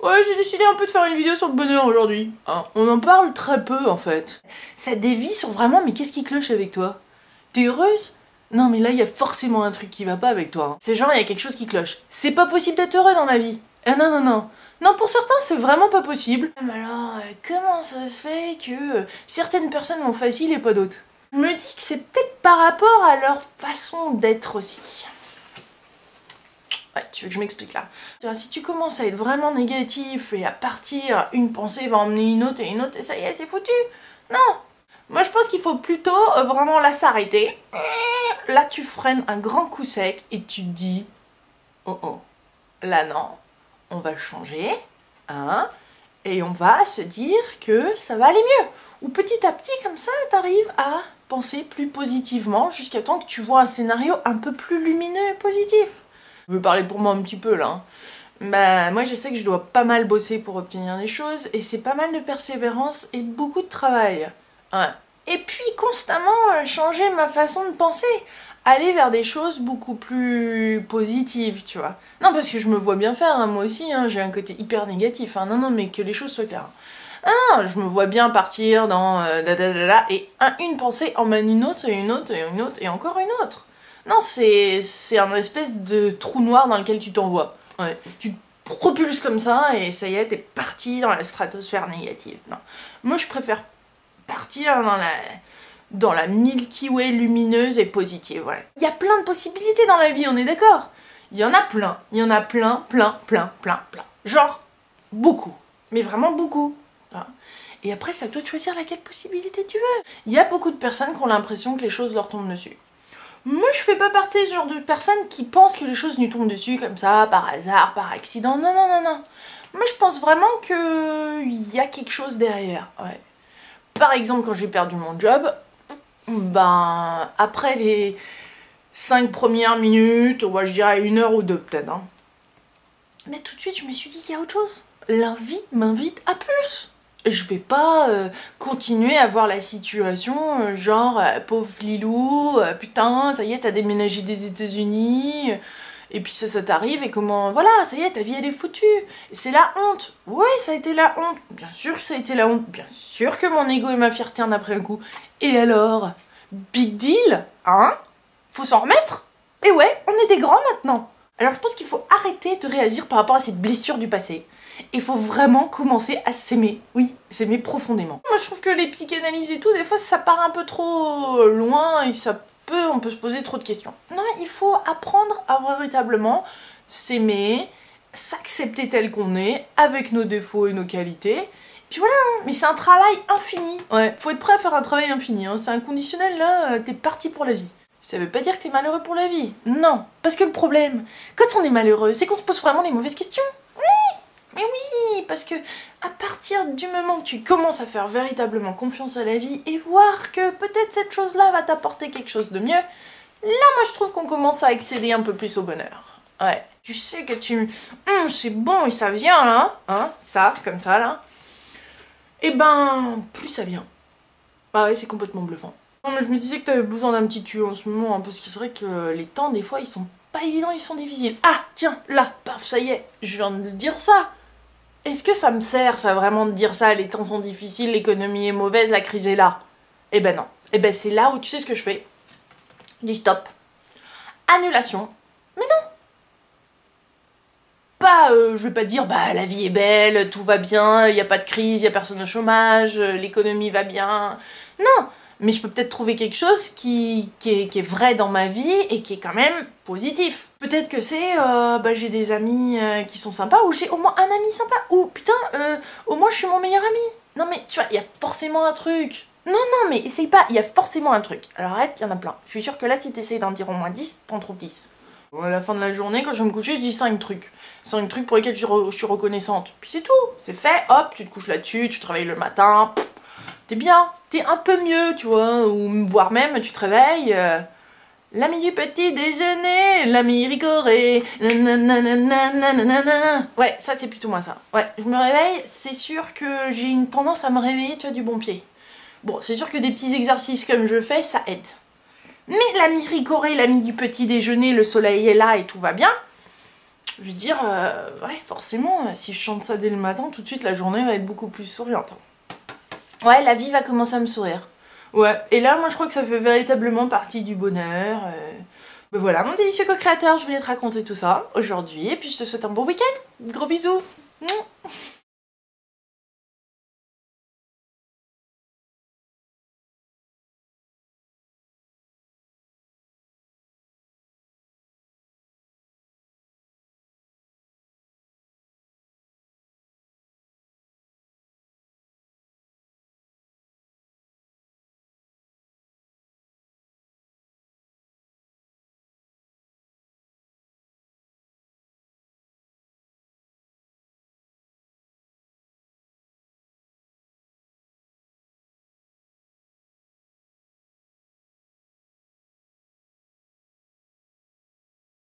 Ouais, j'ai décidé un peu de faire une vidéo sur le bonheur aujourd'hui. Hein, on en parle très peu en fait. Ça dévie sur vraiment, mais qu'est-ce qui cloche avec toi? T'es heureuse? Non mais là, il y a forcément un truc qui va pas avec toi. Hein. C'est genre, il y a quelque chose qui cloche. C'est pas possible d'être heureux dans la vie. Ah non, non, non. Non, pour certains, c'est vraiment pas possible. Mais alors, comment ça se fait que certaines personnes l'ont facile et pas d'autres? Je me dis que c'est peut-être par rapport à leur façon d'être aussi. Ouais, tu veux que je m'explique là? Si tu commences à être vraiment négatif et à partir, une pensée va emmener une autre et ça y est, c'est foutu. Non. Moi je pense qu'il faut plutôt vraiment là s'arrêter. Là tu freines un grand coup sec et tu te dis oh oh, là non, on va changer, hein, et on va se dire que ça va aller mieux. Ou petit à petit comme ça t'arrives à penser plus positivement jusqu'à temps que tu vois un scénario un peu plus lumineux et positif. Je veux parler pour moi un petit peu là. Hein. Bah, moi je sais que je dois pas mal bosser pour obtenir des choses et c'est pas mal de persévérance et beaucoup de travail. Ouais. Et puis constamment changer ma façon de penser, aller vers des choses beaucoup plus positives, tu vois. Non parce que je me vois bien faire, hein, moi aussi, hein, j'ai un côté hyper négatif, hein. Non non mais que les choses soient claires. Ah, je me vois bien partir dans et une pensée emmène une autre et une autre et une autre et encore une autre. Non, c'est un espèce de trou noir dans lequel tu t'envoies. Ouais. Tu te propulses comme ça et ça y est, t'es parti dans la stratosphère négative. Non. Moi, je préfère partir dans la Milky Way lumineuse et positive. Ouais. Il y a plein de possibilités dans la vie, on est d'accord? Il y en a plein. Il y en a plein. Genre, beaucoup. Mais vraiment beaucoup. Et après, c'est à toi de choisir laquelle possibilité tu veux. Il y a beaucoup de personnes qui ont l'impression que les choses leur tombent dessus. Moi, je fais pas partie de ce genre de personnes qui pensent que les choses nous tombent dessus comme ça, par hasard, par accident. Non, non, non, non. Moi, je pense vraiment qu'il y a quelque chose derrière. Ouais. Par exemple, quand j'ai perdu mon job, ben, après les 5 premières minutes, je dirais 1 heure ou 2 peut-être. Hein. Mais tout de suite, je me suis dit qu'il y a autre chose. La vie m'invite à plus. Je vais pas continuer à voir la situation genre pauvre Lilou, putain ça y est t'as déménagé des États-Unis et puis ça t'arrive et comment voilà ça y est ta vie elle est foutue et c'est la honte. Ouais ça a été la honte, bien sûr que ça a été la honte, bien sûr que mon ego et ma fierté en après un coup. Et alors big deal hein, faut s'en remettre. Et ouais on est des grands maintenant. Alors je pense qu'il faut arrêter de réagir par rapport à cette blessure du passé. Il faut vraiment commencer à s'aimer, oui, s'aimer profondément. Moi je trouve que les psychanalyses et tout, des fois ça part un peu trop loin et on peut se poser trop de questions. Non, il faut apprendre à véritablement s'aimer, s'accepter tel qu'on est, avec nos défauts et nos qualités. Puis voilà, mais c'est un travail infini. Ouais, faut être prêt à faire un travail infini, hein. C'est un conditionnel là, t'es parti pour la vie. Ça veut pas dire que t'es malheureux pour la vie, non. Parce que le problème, quand on est malheureux, c'est qu'on se pose vraiment les mauvaises questions. Mais oui, parce que à partir du moment où tu commences à faire véritablement confiance à la vie et voir que peut-être cette chose-là va t'apporter quelque chose de mieux, là moi je trouve qu'on commence à accéder un peu plus au bonheur. Ouais. Tu sais que c'est bon et ça vient là, hein, ça, comme ça là. Et ben, plus ça vient. Ah ouais, c'est complètement bluffant. Non mais je me disais que t'avais besoin d'un petit tuyau en ce moment, hein, parce que c'est vrai que les temps des fois ils sont pas évidents, ils sont difficiles. Ah, tiens, là, paf, ça y est, je viens de dire ça. Est-ce que ça me sert, ça, vraiment, de dire ça? Les temps sont difficiles, l'économie est mauvaise, la crise est là. Eh ben non. Eh ben c'est là où tu sais ce que je fais. Je dis stop. Annulation. Mais non. Pas, je vais pas dire, bah la vie est belle, tout va bien, il n'y a pas de crise, il n'y a personne au chômage, l'économie va bien. Non. Mais je peux peut-être trouver quelque chose qui est vrai dans ma vie et qui est quand même positif. Peut-être que c'est, j'ai des amis qui sont sympas, ou j'ai au moins un ami sympa, ou putain, au moins je suis mon meilleur ami. Non mais tu vois, il y a forcément un truc. Non, non, mais essaye pas, il y a forcément un truc. Alors arrête, il y en a plein. Je suis sûre que là, si t'essayes d'en dire au moins 10, t'en trouves 10. Bon, à la fin de la journée, quand je vais me coucher, je dis 5 trucs. 5 trucs pour lesquels je suis reconnaissante. Puis c'est tout, c'est fait, hop, tu te couches là-dessus, tu te réveilles le matin, t'es bien, t'es un peu mieux, tu vois, ou voire même tu te réveilles, l'ami du petit déjeuner, l'ami ricoré, nanana. Ouais, ça c'est plutôt moi ça. Ouais, je me réveille, c'est sûr que j'ai une tendance à me réveiller, tu vois, du bon pied. Bon, c'est sûr que des petits exercices comme je fais, ça aide. Mais l'ami ricoré, l'ami du petit déjeuner, le soleil est là et tout va bien, Je vais dire, ouais, forcément, si je chante ça dès le matin, tout de suite la journée va être beaucoup plus souriante. Ouais, la vie va commencer à me sourire. Ouais, et là, moi je crois que ça fait véritablement partie du bonheur. Ben voilà, mon délicieux co-créateur, je voulais te raconter tout ça aujourd'hui, et puis je te souhaite un bon week-end. Gros bisous.